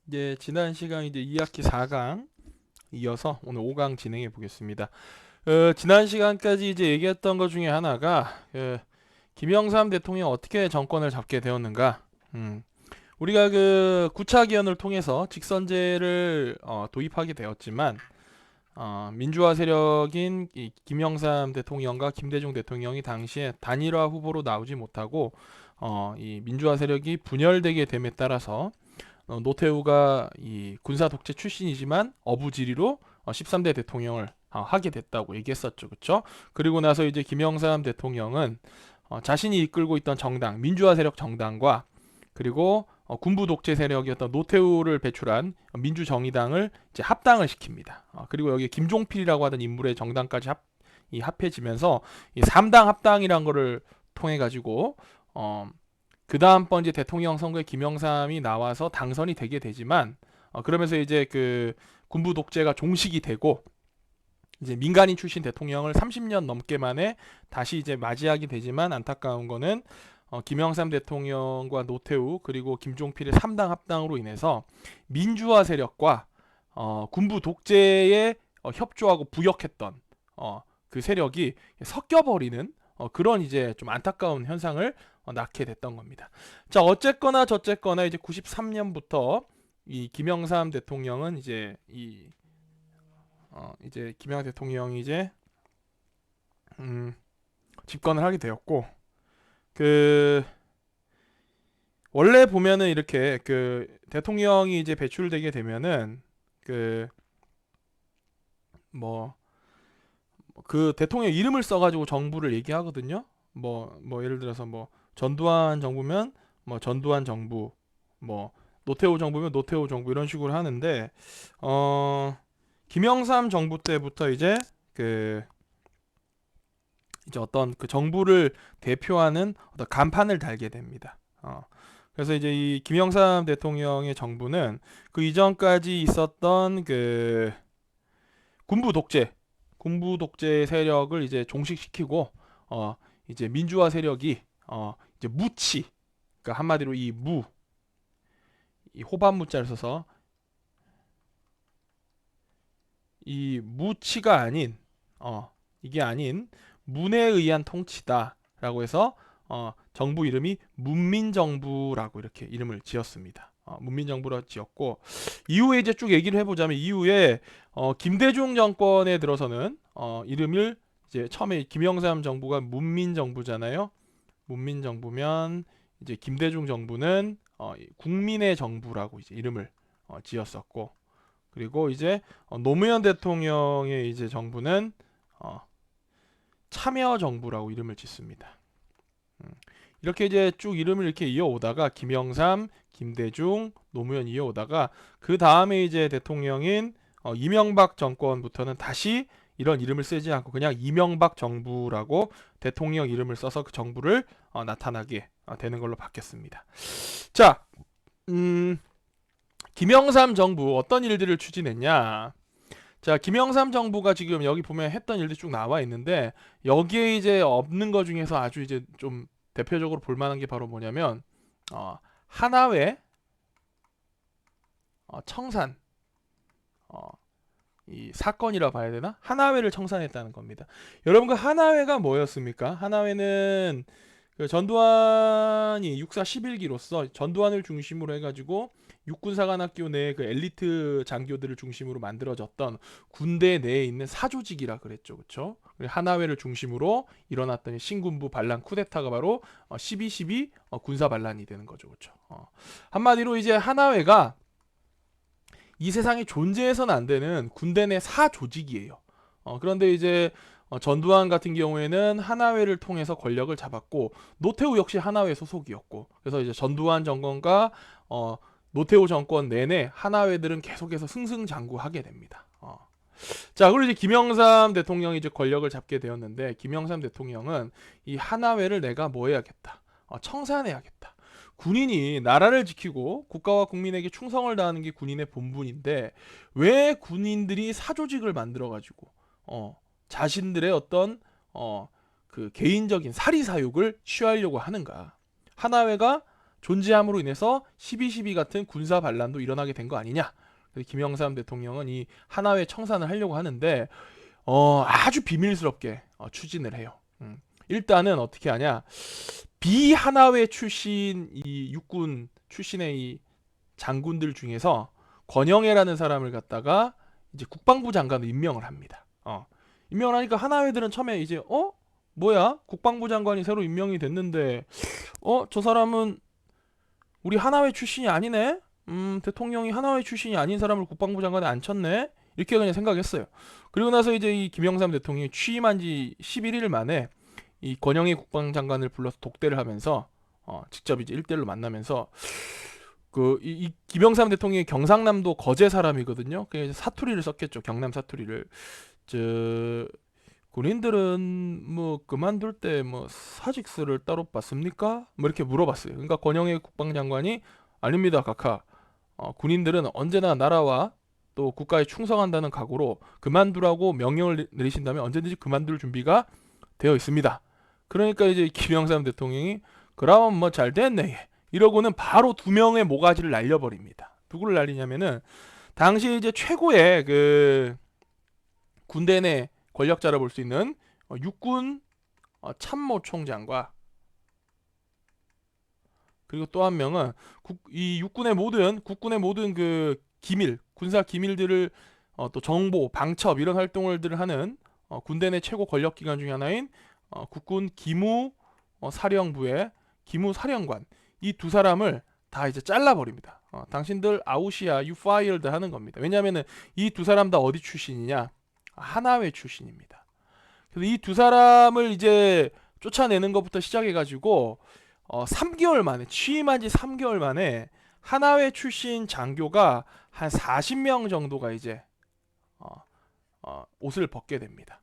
이제 지난 시간 이제 2학기 4강 이어서 오늘 5강 진행해 보겠습니다. 지난 시간까지 이제 얘기했던 것 중에 하나가 김영삼 대통령 어떻게 정권을 잡게 되었는가. 우리가 그 9차 개헌을 통해서 직선제를 도입하게 되었지만 민주화 세력인 이 김영삼 대통령과 김대중 대통령이 당시에 단일화 후보로 나오지 못하고 이 민주화 세력이 분열되게 됨에 따라서 노태우가 이 군사 독재 출신이지만 어부지리로 13대 대통령을 하게 됐다고 얘기했었죠, 그렇죠? 그리고 나서 이제 김영삼 대통령은 자신이 이끌고 있던 정당, 민주화 세력 정당과 그리고 군부 독재 세력이었던 노태우를 배출한 민주정의당을 이제 합당을 시킵니다. 그리고 여기 김종필이라고 하던 인물의 정당까지 합해지면서 이 3당 합당이란 거를 통해 가지고 그 다음번 이제 대통령 선거에 김영삼이 나와서 당선이 되게 되지만 그러면서 이제 그 군부 독재가 종식이 되고 이제 민간인 출신 대통령을 30년 넘게 만에 다시 이제 맞이하게 되지만 안타까운 거는 김영삼 대통령과 노태우 그리고 김종필의 3당 합당으로 인해서 민주화 세력과 군부 독재에 협조하고 부역했던 그 세력이 섞여버리는 그런 이제 좀 안타까운 현상을 낳게 됐던 겁니다. 자, 어쨌거나 저쨌거나 이제 93년부터 이 김영삼 대통령은 이제 김영삼 대통령이 이제 집권을 하게 되었고 그 원래 보면은 이렇게 그 대통령이 이제 배출되게 되면은 그 뭐 그 대통령 이름을 써가지고 정부를 얘기하거든요. 뭐 예를 들어서 뭐 전두환 정부면 뭐 전두환 정부, 뭐 노태우 정부면 노태우 정부 이런 식으로 하는데 김영삼 정부 때부터 그 이제 어떤 그 정부를 대표하는 어떤 간판을 달게 됩니다. 그래서 이제 이 김영삼 대통령의 정부는 그 이전까지 있었던 그 군부 독재 세력을 이제 종식시키고 이제 민주화 세력이 이제 그러니까 한마디로 이 호반무자를 써서 이 무치가 아닌 이게 아닌 문에 의한 통치다라고 해서 정부 이름이 문민정부라고 이렇게 이름을 지었습니다. 문민정부라 지었고 이후에 이제 쭉 얘기를 해보자면 이후에 김대중 정권에 들어서는 이름을 이제 처음에 김영삼 정부가 문민정부잖아요. 문민정부면 이제 김대중 정부는 국민의 정부라고 이제 이름을 지었었고 그리고 이제 노무현 대통령의 이제 정부는 참여정부라고 이름을 짓습니다. 이렇게 이제 쭉 이름을 이렇게 이어오다가 김영삼, 김대중, 노무현 이어오다가 그 다음에 이제 대통령인 이명박 정권부터는 다시 이런 이름을 쓰지 않고 그냥 이명박 정부라고 대통령 이름을 써서 그 정부를 나타나게 되는 걸로 바뀌었습니다. 자, 김영삼 정부 어떤 일들을 추진했냐? 자, 김영삼 정부가 지금 여기 보면 했던 일들이 쭉 나와 있는데 여기에 이제 없는 것 중에서 아주 이제 좀 대표적으로 볼 만한 게 바로 뭐냐면 하나회 청산 이 사건이라 봐야 되나? 하나회를 청산했다는 겁니다. 여러분 그 하나회가 뭐였습니까? 하나회는 그 전두환이 육사 11기로서 전두환을 중심으로 해가지고 육군사관학교 내 그 엘리트 장교들을 중심으로 만들어졌던 군대 내에 있는 사조직이라 그랬죠, 그렇죠? 하나회를 중심으로 일어났던 신군부 반란 쿠데타가 바로 12.12 군사 반란이 되는 거죠, 그렇죠? 한마디로 이제 하나회가 이 세상에 존재해서는 안 되는 군대 내 사조직이에요. 그런데 이제 전두환 같은 경우에는 하나회를 통해서 권력을 잡았고 노태우 역시 하나회 소속이었고 그래서 이제 전두환 정권과 노태우 정권 내내 하나회들은 계속해서 승승장구하게 됩니다. 자, 그리고 이제 김영삼 대통령이 이제 권력을 잡게 되었는데 김영삼 대통령은 이 하나회를 내가 뭐 해야겠다. 청산해야겠다. 군인이 나라를 지키고 국가와 국민에게 충성을 다하는 게 군인의 본분인데 왜 군인들이 사조직을 만들어 가지고 자신들의 어떤 그 개인적인 사리사욕을 취하려고 하는가? 하나회가 존재함으로 인해서 12.12 같은 군사 반란도 일어나게 된 거 아니냐. 그래서 김영삼 대통령은 이 하나회 청산을 하려고 하는데 아주 비밀스럽게 추진을 해요. 일단은 어떻게 하냐? 비하나회 출신 이 육군 출신의 이 장군들 중에서 권영애라는 사람을 갖다가 이제 국방부 장관으로 임명을 합니다. 임명을 하니까 하나회들은 처음에 이제 뭐야? 국방부 장관이 새로 임명이 됐는데 저 사람은 우리 하나회 출신이 아니네? 대통령이 하나회 출신이 아닌 사람을 국방부 장관에 앉혔네? 이렇게 그냥 생각했어요. 그리고 나서 이제 이 김영삼 대통령이 취임한 지 11일 만에 이 권영희 국방장관을 불러서 독대를 하면서 직접 이제 1대1로 만나면서 이 김영삼 대통령이 경상남도 거제 사람이거든요. 그래서 사투리를 썼겠죠. 경남 사투리를. 군인들은 뭐 그만둘 때 뭐 사직서를 따로 받습니까? 뭐 이렇게 물어봤어요. 그러니까 권영애 국방장관이 아닙니다, 각하. 군인들은 언제나 나라와 또 국가에 충성한다는 각오로 그만두라고 명령을 내리신다면 언제든지 그만둘 준비가 되어 있습니다. 그러니까 이제 김영삼 대통령이 그러면 뭐 잘 됐네 이러고는 바로 2명의 모가지를 날려버립니다. 누구를 날리냐면은 당시 이제 최고의 그 군대 내 권력자라 볼 수 있는 육군 참모총장과 그리고 또 한 명은 이 국군의 모든 그 기밀, 군사 기밀들을 또 정보, 방첩 이런 활동을 하는 군대 내 최고 권력 기관 중에 하나인 국군 기무 사령부의 기무 사령관 이 두 사람을 다 이제 잘라버립니다. 당신들 아웃이야, you fired 하는 겁니다. 왜냐하면은 이 두 사람 다 어디 출신이냐? 하나회 출신입니다. 그래서 이 두 사람을 이제 쫓아내는 것부터 시작해가지고 3개월 만에 취임한 지 3개월 만에 하나회 출신 장교가 한 40명 정도가 이제 옷을 벗게 됩니다.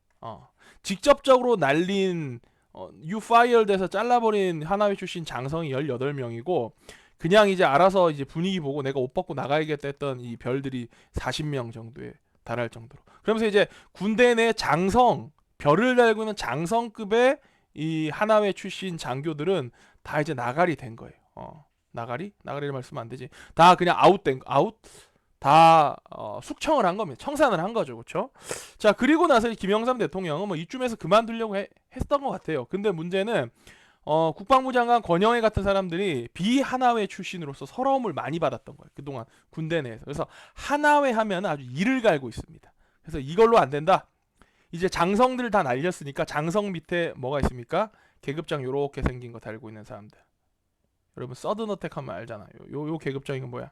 직접적으로 날린 you fired에서 잘라버린 하나회 출신 장성이 18명이고 그냥 이제 알아서 이제 분위기 보고 내가 옷 벗고 나가야겠다 했던 이 별들이 40명 정도에 달할 정도로. 그러면서 이제 군대 내 별을 달고 있는 장성급의 이 하나회 출신 장교들은 다 이제 나가리 된 거예요. 나가리를 말씀은 안 되지. 다 그냥 다 숙청을 한 겁니다. 청산을 한 거죠, 그렇죠? 자, 그리고 나서 김영삼 대통령은 뭐 이쯤에서 그만두려고 했던 것 같아요. 근데 문제는 국방부 장관 권영애 같은 사람들이 비하나회 출신으로서 서러움을 많이 받았던 거예요. 그동안 군대 내에서. 그래서 하나회 하면 아주 이를 갈고 있습니다. 그래서 이걸로 안 된다. 이제 장성들 다 날렸으니까 장성 밑에 뭐가 있습니까? 계급장 요렇게 생긴 거 달고 있는 사람들. 여러분 서든어택 하면 알잖아요. 요 계급장이 뭐야?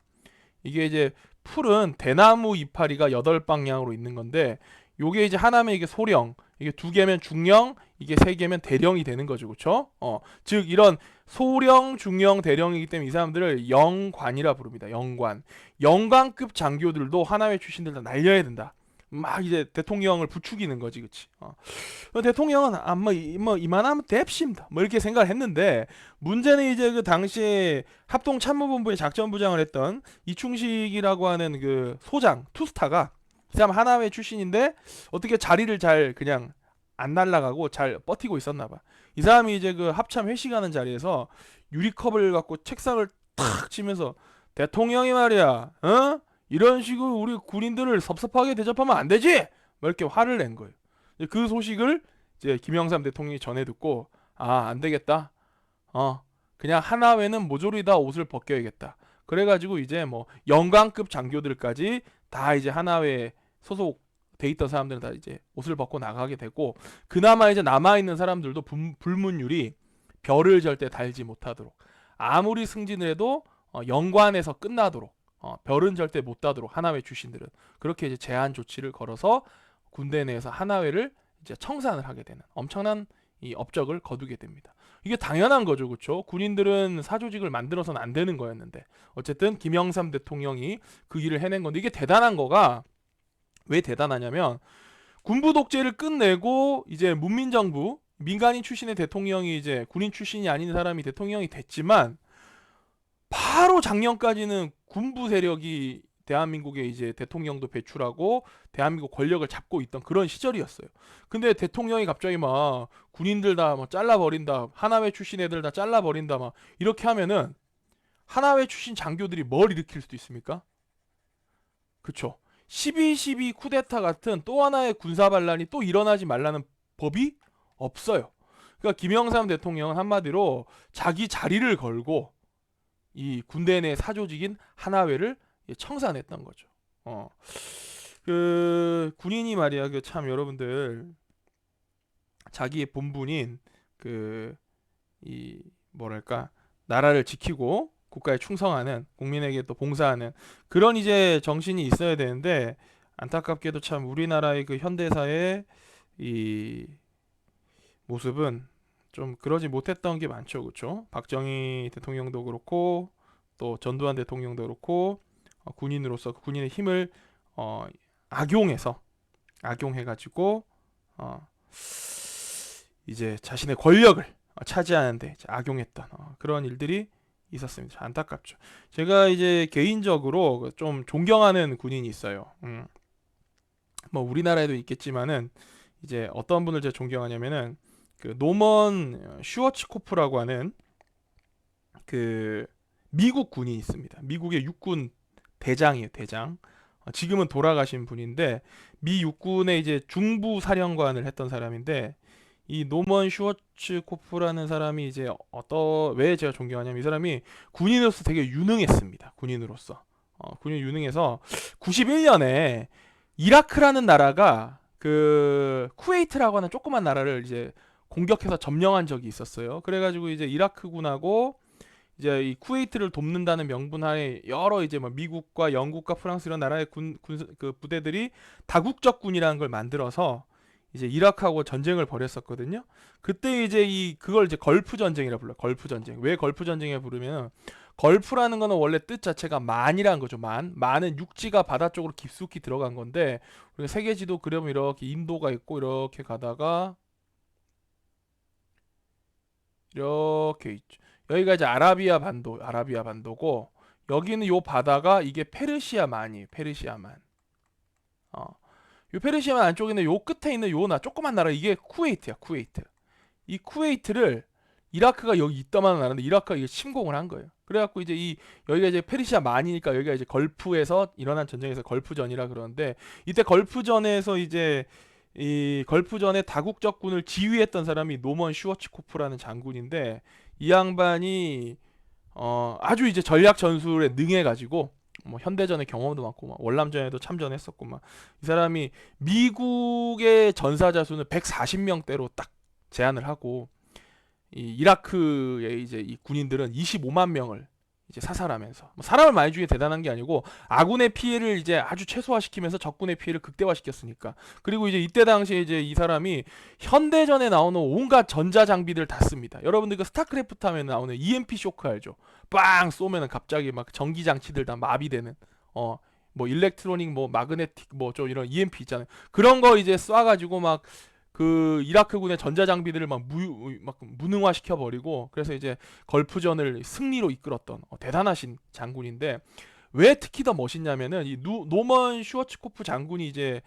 이게 이제 푸른 대나무 이파리가 8방향으로 있는 건데 요게 이제 하나면 이게 소령, 이게 2개면 중령, 이게 3개면 대령이 되는 거죠. 그렇죠? 즉 이런 소령, 중령, 대령이기 때문에 이 사람들을 영관이라 부릅니다. 영관급 장교들도 하나회 출신들 다 날려야 된다. 막 이제 대통령을 부추기는 거지, 그치? 대통령은 뭐 이만하면 됩십니다. 뭐 이렇게 생각을 했는데 문제는 이제 그 당시 합동참모본부의 작전부장을 했던 이충식이라고 하는 그 소장 투스타가 그 사람 하나회 출신인데 어떻게 자리를 잘 그냥 안 날라가고 잘 버티고 있었나 봐. 이 사람이 이제 그 합참 회식하는 자리에서 유리컵을 갖고 책상을 탁 치면서 대통령이 말이야, 이런 식으로 우리 군인들을 섭섭하게 대접하면 안 되지! 뭐 이렇게 화를 낸 거예요. 그 소식을 이제 김영삼 대통령이 전해 듣고 안 되겠다. 그냥 하나회는 모조리 다 옷을 벗겨야겠다. 그래가지고 이제 뭐 영관급 장교들까지 다 이제 하나회에 소속돼 있던 사람들은 다 이제 옷을 벗고 나가게 되고 그나마 이제 남아있는 사람들도 불문율이 별을 절대 달지 못하도록 아무리 승진을 해도 영관에서 끝나도록 별은 절대 못 따도록 하나회 출신들은 그렇게 이제 제한 조치를 걸어서 군대 내에서 하나회를 이제 청산을 하게 되는 엄청난 이 업적을 거두게 됩니다. 이게 당연한 거죠, 그렇죠? 군인들은 사조직을 만들어서는 안 되는 거였는데 어쨌든 김영삼 대통령이 그 일을 해낸 건데 이게 대단한 거가 왜 대단하냐면 군부 독재를 끝내고 이제 문민정부 민간인 출신의 대통령이 이제 군인 출신이 아닌 사람이 대통령이 됐지만 바로 작년까지는 군부 세력이 대한민국에 이제 대통령도 배출하고 대한민국 권력을 잡고 있던 그런 시절이었어요. 근데 대통령이 갑자기 막 군인들 다 뭐 잘라버린다, 하나회 출신 애들 다 잘라버린다 막 이렇게 하면은 하나회 출신 장교들이 뭘 일으킬 수도 있습니까? 그쵸. 12.12 쿠데타 같은 또 하나의 군사 반란이 또 일어나지 말라는 법이 없어요. 그러니까 김영삼 대통령은 한마디로 자기 자리를 걸고 이 군대 내 사조직인 하나회를 청산했던 거죠. 그 군인이 말이야, 그 참 여러분들 자기의 본분인 그 이 뭐랄까 나라를 지키고 국가에 충성하는 국민에게 또 봉사하는 그런 이제 정신이 있어야 되는데 안타깝게도 참 우리나라의 그 현대사의 이 모습은 좀 그러지 못했던 게 많죠, 그렇죠? 박정희 대통령도 그렇고 또 전두환 대통령도 그렇고 군인으로서 그 군인의 힘을 악용해가지고 이제 자신의 권력을 차지하는데 이제 악용했던 그런 일들이 있었습니다. 안타깝죠. 제가 이제 개인적으로 좀 존경하는 군인이 있어요. 뭐 우리나라에도 있겠지만은 이제 어떤 분을 제가 존경하냐면은 그 노먼 슈워츠코프라고 하는 그 미국 군인이 있습니다. 미국의 육군 대장이에요, 대장. 지금은 돌아가신 분인데 미 육군의 이제 중부 사령관을 했던 사람인데 이 노먼 슈워츠코프라는 사람이 이제 왜 제가 존경하냐면 이 사람이 군인으로서 되게 유능했습니다. 군인으로서 군인 유능해서 91년에 이라크라는 나라가 그 쿠웨이트라고 하는 조그만 나라를 이제 공격해서 점령한 적이 있었어요. 그래가지고 이제 이라크군하고 이제 이 쿠웨이트를 돕는다는 명분 하에 여러 이제 뭐 미국과 영국과 프랑스 이런 나라의 그 부대들이 다국적 군이라는 걸 만들어서 이제 이라크하고 전쟁을 벌였었거든요. 그때 이제 그걸 이제 걸프 전쟁이라 불러요. 걸프 전쟁. 왜 걸프 전쟁이라 부르면 걸프라는 거는 원래 뜻 자체가 만이라는 거죠. 만은 육지가 바다 쪽으로 깊숙이 들어간 건데 우리가 세계지도 그려면 이렇게 인도가 있고 이렇게 가다가 이렇게 있죠. 여기가 이제 아라비아 반도고 여기는 요 바다가 이게 페르시아만이에요. 페르시아만. 요 페르시아만 안쪽에 요 끝에 있는 조그만 나라 이게 쿠웨이트야. 쿠웨이트. 이 쿠웨이트를 이라크가 여기 있다만 나라인데 이라크가 이게 침공을 한 거예요. 그래갖고 이제 여기가 이제 페르시아만이니까 여기가 이제 걸프에서 일어난 전쟁에서 걸프전이라 그러는데 이때 걸프전에서 이제 이 걸프전의 다국적군을 지휘했던 사람이 노먼 슈워츠코프라는 장군인데 이 양반이 아주 이제 전략 전술에 능해가지고 뭐 현대전의 경험도 많고 막 월남전에도 참전했었고 막 이 사람이 미국의 전사자 수는 140명대로 딱 제한을 하고 이 이라크의 이제 이 군인들은 25만 명을 이제 사살하면서 뭐 사람을 많이 죽이게 대단한 게 아니고 아군의 피해를 이제 아주 최소화시키면서 적군의 피해를 극대화시켰으니까. 그리고 이제 이때 당시에 이제 이 사람이 현대전에 나오는 온갖 전자 장비들을 다 씁니다. 여러분들 그 스타크래프트 하면 나오는 EMP 쇼크 알죠? 빵 쏘면은 갑자기 막 전기 장치들 다 마비되는 뭐 일렉트로닉 뭐 마그네틱 뭐 좀 이런 EMP 있잖아요. 그런 거 이제 쏴가지고 막 그 이라크군의 전자장비들을 막 무능화 시켜버리고 그래서 이제 걸프전을 승리로 이끌었던 대단하신 장군인데 왜 특히 더 멋있냐면은 이 노먼 슈워츠코프 장군이 이제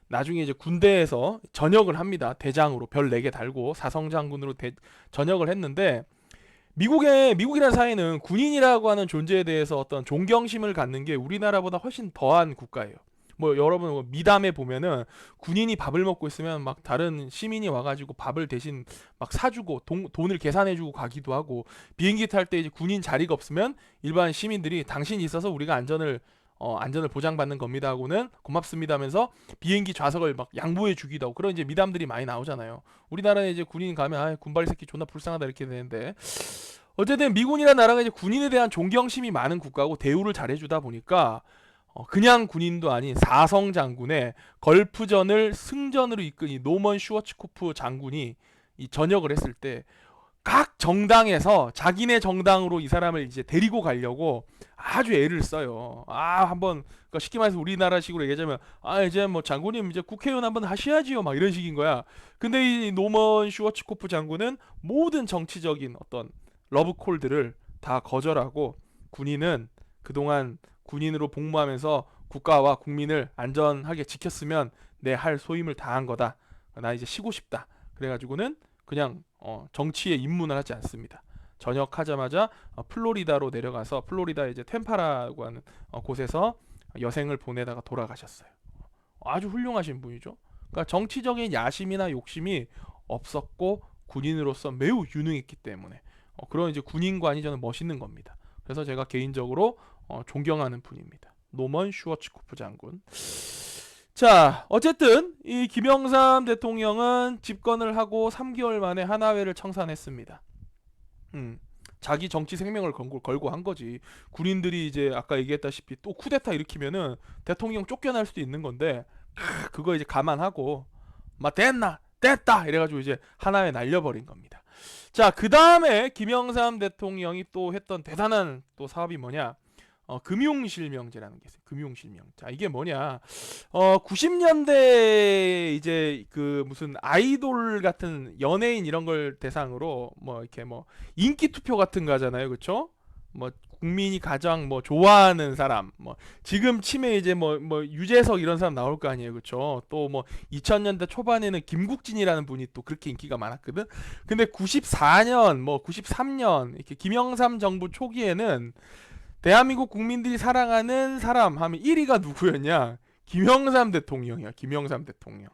나중에 이제 군대에서 전역을 합니다. 대장으로 별 4개 달고 사성 장군으로 전역을 했는데 미국이라는 사회는 군인이라고 하는 존재에 대해서 어떤 존경심을 갖는 게 우리나라보다 훨씬 더한 국가예요. 뭐 여러분 미담에 보면은 군인이 밥을 먹고 있으면 막 다른 시민이 와가지고 밥을 대신 막 사주고 돈을 계산해주고 가기도 하고 비행기 탈 때 이제 군인 자리가 없으면 일반 시민들이 당신이 있어서 우리가 안전을 보장받는 겁니다 하고는 고맙습니다 하면서 비행기 좌석을 막 양보해 주기도 하고 그런 이제 미담들이 많이 나오잖아요. 우리나라에 이제 군인 가면 군발이 새끼 존나 불쌍하다 이렇게 되는데 어쨌든 미군이라는 나라가 이제 군인에 대한 존경심이 많은 국가고 대우를 잘해주다 보니까 그냥 군인도 아닌 사성 장군의 걸프전을 승전으로 이끈 이 노먼 슈워츠코프 장군이 이 전역을 했을 때 각 정당에서 자기네 정당으로 이 사람을 이제 데리고 가려고 아주 애를 써요. 한번 그러니까 쉽게 말해서 우리나라식으로 얘기하자면 이제 뭐 장군님 이제 국회의원 한번 하셔야지요 막 이런 식인 거야. 근데 이 노먼 슈워츠코프 장군은 모든 정치적인 어떤 러브콜들을 다 거절하고 군인은 그동안 군인으로 복무하면서 국가와 국민을 안전하게 지켰으면 내 할 소임을 다한 거다. 나 이제 쉬고 싶다. 그래가지고는 그냥 정치에 입문을 하지 않습니다. 전역하자마자 플로리다로 내려가서 플로리다 이제 템파라고 하는 곳에서 여생을 보내다가 돌아가셨어요. 아주 훌륭하신 분이죠. 그러니까 정치적인 야심이나 욕심이 없었고 군인으로서 매우 유능했기 때문에 그런 이제 군인관이 저는 멋있는 겁니다. 그래서 제가 개인적으로 존경하는 분입니다. 노먼 슈워츠코프 장군. 자, 어쨌든 이 김영삼 대통령은 집권을 하고 3개월 만에 하나회를 청산했습니다. 자기 정치 생명을 걸고 한 거지. 군인들이 이제 아까 얘기했다시피 또 쿠데타 일으키면은 대통령 쫓겨날 수도 있는 건데 그거 이제 감안하고 막 됐다 이래가지고 이제 하나회 날려버린 겁니다. 자, 그 다음에 김영삼 대통령이 또 했던 대단한 또 사업이 뭐냐? 금융실명제라는 게 있어요. 금융실명. 자, 이게 뭐냐? 90년대 이제 그 무슨 아이돌 같은 연예인 이런 걸 대상으로 뭐 이렇게 뭐 인기 투표 같은 거 하잖아요. 그렇죠? 뭐 국민이 가장 뭐 좋아하는 사람, 뭐 지금 치면 이제 뭐 유재석 이런 사람 나올 거 아니에요. 그렇죠? 또 뭐 2000년대 초반에는 김국진이라는 분이 또 그렇게 인기가 많았거든. 근데 94년 뭐 93년 이렇게 김영삼 정부 초기에는 대한민국 국민들이 사랑하는 사람 하면 1위가 누구였냐? 김영삼 대통령이야. 김영삼 대통령.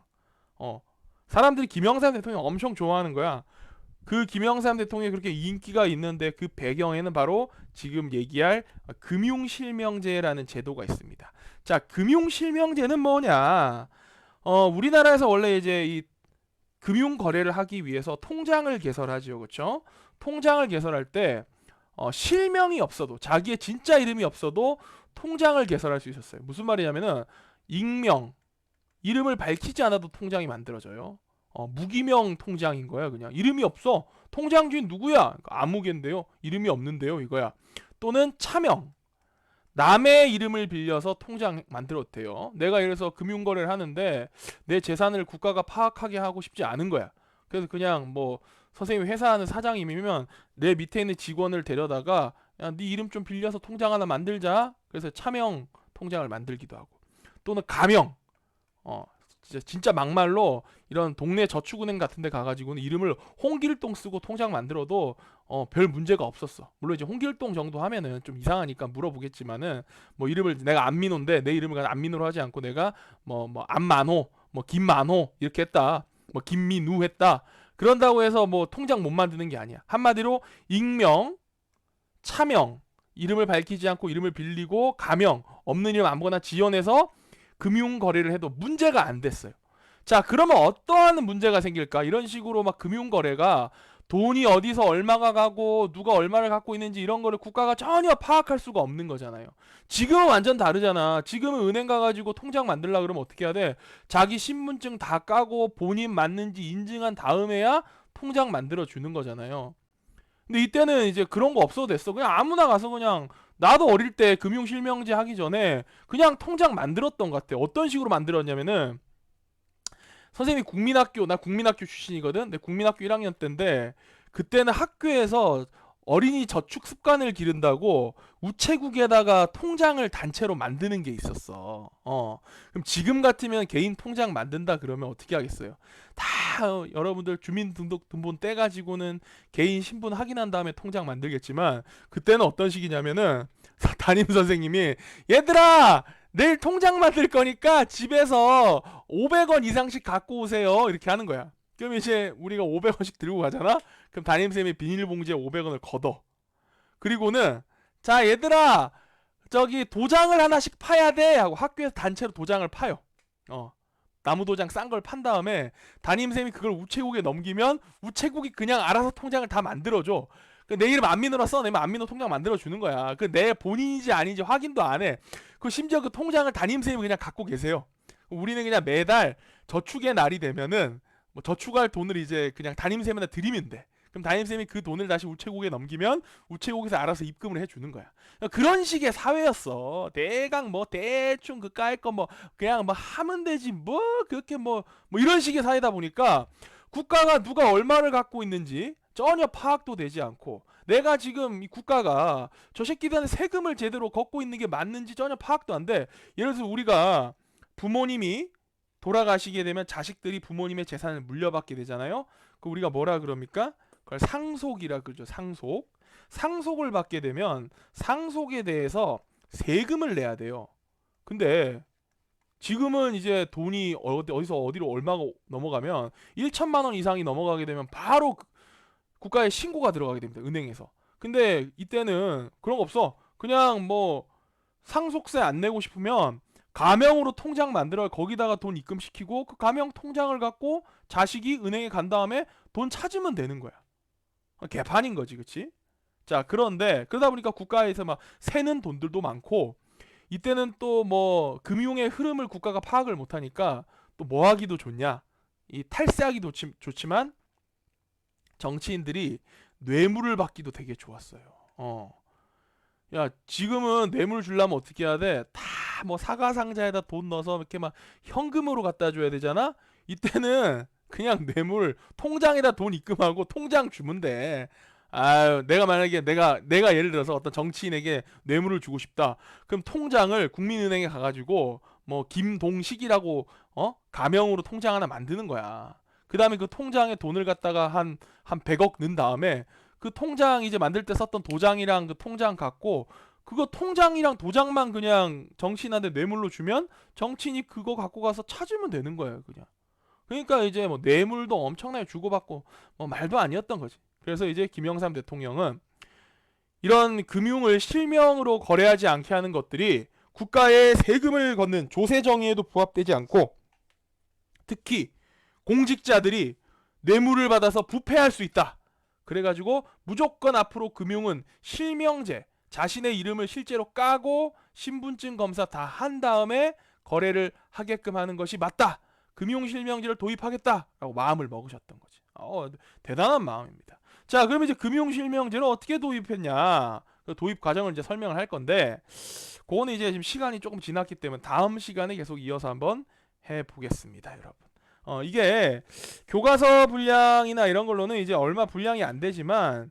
사람들이 김영삼 대통령 엄청 좋아하는 거야. 그 김영삼 대통령이 그렇게 인기가 있는데 그 배경에는 바로 지금 얘기할 금융실명제라는 제도가 있습니다. 자, 금융실명제는 뭐냐? 우리나라에서 원래 이제 이 금융 거래를 하기 위해서 통장을 개설하죠. 그렇죠? 통장을 개설할 때 실명이 없어도 자기의 진짜 이름이 없어도 통장을 개설할 수 있었어요. 무슨 말이냐면은 익명, 이름을 밝히지 않아도 통장이 만들어져요. 무기명 통장인 거야. 그냥 이름이 없어. 통장 주인 누구야? 아무개인데요. 이름이 없는데요. 이거야. 또는 차명, 남의 이름을 빌려서 통장 만들어도 돼요. 내가 예를 들어서 금융거래를 하는데 내 재산을 국가가 파악하게 하고 싶지 않은 거야. 그래서 그냥 뭐 선생님이 회사하는 사장님이면 내 밑에 있는 직원을 데려다가 야, 네 이름 좀 빌려서 통장 하나 만들자. 그래서 차명 통장을 만들기도 하고. 또는 가명. 진짜 막말로 이런 동네 저축은행 같은 데 가가지고는 이름을 홍길동 쓰고 통장 만들어도 별 문제가 없었어. 물론 이제 홍길동 정도 하면은 좀 이상하니까 물어보겠지만은 뭐 이름을 내가 안민호인데 내 이름을 안민호로 하지 않고 내가 뭐 안만호, 뭐 김만호 이렇게 했다. 뭐 김민우 했다. 그런다고 해서 뭐 통장 못 만드는 게 아니야. 한마디로 익명, 차명, 이름을 밝히지 않고 이름을 빌리고 가명, 없는 이름 아무거나 지어내서 금융 거래를 해도 문제가 안 됐어요. 자, 그러면 어떠한 문제가 생길까? 이런 식으로 막 금융 거래가 돈이 어디서 얼마가 가고 누가 얼마를 갖고 있는지 이런 거를 국가가 전혀 파악할 수가 없는 거잖아요. 지금은 완전 다르잖아. 지금은 은행 가가지고 통장 만들려고 그러면 어떻게 해야 돼? 자기 신분증 다 까고 본인 맞는지 인증한 다음에야 통장 만들어 주는 거잖아요. 근데 이때는 이제 그런 거 없어도 됐어. 그냥 아무나 가서 그냥 나도 어릴 때 금융실명제 하기 전에 그냥 통장 만들었던 것 같아. 어떤 식으로 만들었냐면은 선생님이 나 국민학교 출신이거든. 근데 국민학교 1학년 때인데 그때는 학교에서 어린이 저축 습관을 기른다고 우체국에다가 통장을 단체로 만드는 게 있었어. 그럼 지금 같으면 개인 통장 만든다 그러면 어떻게 하겠어요? 다 여러분들 주민등록등본 떼가지고는 개인 신분 확인한 다음에 통장 만들겠지만 그때는 어떤 식이냐면은 담임 선생님이 얘들아 내일 통장 만들 거니까 집에서 500원 이상씩 갖고 오세요 이렇게 하는 거야. 그럼 이제 우리가 500원씩 들고 가잖아. 그럼 담임쌤이 비닐봉지에 500원을 걷어. 그리고는 자 얘들아 저기 도장을 하나씩 파야 돼 하고 학교에서 단체로 도장을 파요. 나무 도장 싼 걸 판 다음에 담임쌤이 그걸 우체국에 넘기면 우체국이 그냥 알아서 통장을 다 만들어줘. 내 이름 안민호라 써내면 안민호 통장 만들어주는 거야. 그 내 본인인지 아닌지 확인도 안 해. 그 심지어 그 통장을 담임쌤이 그냥 갖고 계세요. 우리는 그냥 매달 저축의 날이 되면은 뭐 저축할 돈을 이제 그냥 담임쌤한테 드리면 돼. 그럼 담임쌤이 그 돈을 다시 우체국에 넘기면 우체국에서 알아서 입금을 해주는 거야. 그런 식의 사회였어. 대강 뭐 대충 그 깔 거 뭐 그냥 뭐 하면 되지 뭐 그렇게 뭐 이런 식의 사회다 보니까 국가가 누가 얼마를 갖고 있는지 전혀 파악도 되지 않고 내가 지금 이 국가가 저 새끼들한테 세금을 제대로 걷고 있는 게 맞는지 전혀 파악도 안 돼. 예를 들어서 우리가 부모님이 돌아가시게 되면 자식들이 부모님의 재산을 물려받게 되잖아요. 그 우리가 뭐라 그럽니까? 그걸 상속이라 그러죠. 상속을 받게 되면 상속에 대해서 세금을 내야 돼요. 근데 지금은 이제 돈이 어디서 어디로 얼마가 넘어가면 1천만 원 이상이 넘어가게 되면 바로 국가에 신고가 들어가게 됩니다. 은행에서. 근데 이때는 그런 거 없어. 그냥 뭐 상속세 안 내고 싶으면 가명으로 통장 만들어 거기다가 돈 입금시키고 그 가명 통장을 갖고 자식이 은행에 간 다음에 돈 찾으면 되는 거야. 개판인 거지, 그치? 자, 그런데 그러다 보니까 국가에서 막 새는 돈들도 많고 이때는 또 뭐 금융의 흐름을 국가가 파악을 못하니까 또 뭐 하기도 좋냐? 이 탈세하기도 좋지만 정치인들이 뇌물을 받기도 되게 좋았어요. 야, 지금은 뇌물 주려면 어떻게 해야 돼? 다 뭐 사과 상자에다 돈 넣어서 이렇게 막 현금으로 갖다 줘야 되잖아? 이때는 그냥 뇌물 통장에다 돈 입금하고 통장 주면 돼. 아유, 내가 만약에 내가 예를 들어서 어떤 정치인에게 뇌물을 주고 싶다. 그럼 통장을 국민은행에 가가지고 뭐 김동식이라고 가명으로 통장 하나 만드는 거야. 그 다음에 그 통장에 돈을 갖다가 한 100억 넣은 다음에 그 통장 이제 만들 때 썼던 도장이랑 그 통장 갖고 그거 통장이랑 도장만 그냥 정치인한테 뇌물로 주면 정치인이 그거 갖고 가서 찾으면 되는 거예요, 그냥. 그러니까 이제 뭐 뇌물도 엄청나게 주고받고 뭐 말도 아니었던 거지. 그래서 이제 김영삼 대통령은 이런 금융을 실명으로 거래하지 않게 하는 것들이 국가에 세금을 걷는 조세 정의에도 부합되지 않고 특히 공직자들이 뇌물을 받아서 부패할 수 있다. 그래가지고 무조건 앞으로 금융은 실명제, 자신의 이름을 실제로 까고 신분증 검사 다 한 다음에 거래를 하게끔 하는 것이 맞다. 금융실명제를 도입하겠다라고 마음을 먹으셨던 거지. 대단한 마음입니다. 자, 그러면 이제 금융실명제를 어떻게 도입했냐? 그 도입 과정을 이제 설명을 할 건데, 그거는 이제 지금 시간이 조금 지났기 때문에 다음 시간에 계속 이어서 한번 해보겠습니다, 여러분. 이게 교과서 분량이나 이런 걸로는 이제 얼마 분량이 안 되지만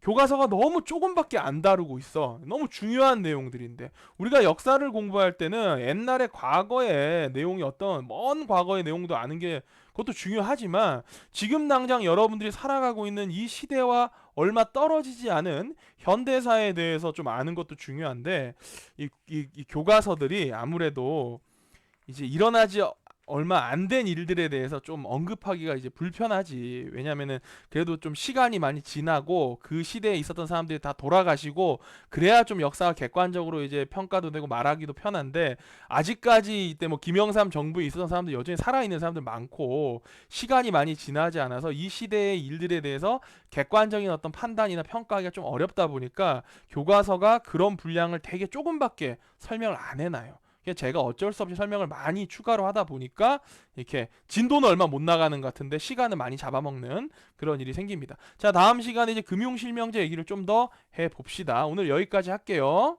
교과서가 너무 조금밖에 안 다루고 있어. 너무 중요한 내용들인데 우리가 역사를 공부할 때는 옛날의 과거의 내용이 어떤 먼 과거의 내용도 아는 게 그것도 중요하지만 지금 당장 여러분들이 살아가고 있는 이 시대와 얼마 떨어지지 않은 현대사에 대해서 좀 아는 것도 중요한데 이 교과서들이 아무래도 이제 일어나지 얼마 안 된 일들에 대해서 좀 언급하기가 이제 불편하지. 왜냐면은 그래도 좀 시간이 많이 지나고 그 시대에 있었던 사람들이 다 돌아가시고 그래야 좀 역사가 객관적으로 이제 평가도 되고 말하기도 편한데 아직까지 이때 뭐 김영삼 정부에 있었던 사람들 여전히 살아있는 사람들 많고 시간이 많이 지나지 않아서 이 시대의 일들에 대해서 객관적인 어떤 판단이나 평가하기가 좀 어렵다 보니까 교과서가 그런 분량을 되게 조금밖에 설명을 안 해놔요. 제가 어쩔 수 없이 설명을 많이 추가로 하다 보니까 이렇게 진도는 얼마 못 나가는 것 같은데 시간을 많이 잡아먹는 그런 일이 생깁니다. 자, 다음 시간에 이제 금융실명제 얘기를 좀 더 해봅시다. 오늘 여기까지 할게요.